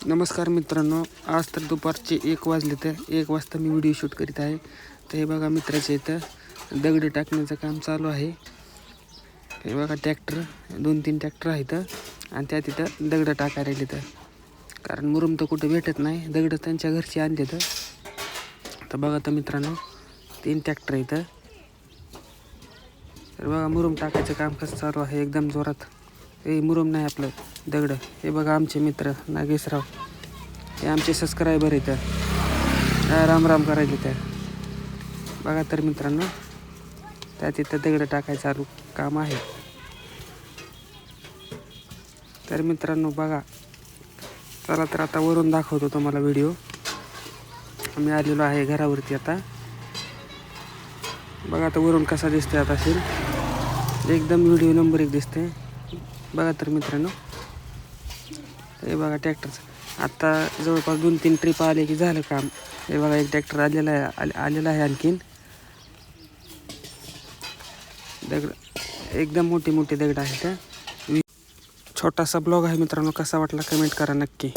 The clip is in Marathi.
नमस्कार मित्रांनो, आज तर दुपारचे 1 वाजले तर 1 वाजता मी व्हिडिओ शूट करीत आहे. तर हे बघा मित्राच्या इथं दगड टाकण्याचं काम चालू आहे. हे बघा ट्रॅक्टर 2-3 ट्रॅक्टर आहेत आणि त्या तिथं दगड टाकायला राहिले तर कारण मुरुम तर कुठं भेटत नाही. दगड त्यांच्या घरची आणले तर बघा तर मित्रांनो 3 ट्रॅक्टर आहेत. तर बघा मुरुम टाकायचं काम कसं चालू आहे एकदम जोरात. हे मुरुम नाही आपलं दगड. हे बघा आमचे मित्र नागेशराव, हे आमचे सबस्क्रायबर आहेत. राम राम करायचे त्या बघा तर मित्रांनो त्या तिथं दगड टाकायचं चालू काम आहे. तर मित्रांनो बघा, चला तर आता वरून दाखवतो तुम्हाला व्हिडिओ. आम्ही आलेलो आहे घरावरती आता. बघा आता वरून कसा दिसते आता असेल एकदम व्हिडिओ नंबर 1 दिसते. बघा तर मित्रांनो हे बघा ट्रॅक्टरचं आता जवळपास 2-3 ट्रिप आले की झालं काम. हे बघा एक ट्रॅक्टर आलेला आहे आणखीन. दगड एकदम मोठे दगड आहेत. छोटासा ब्लॉग आहे मित्रांनो, कसा वाटला कमेंट करा नक्की.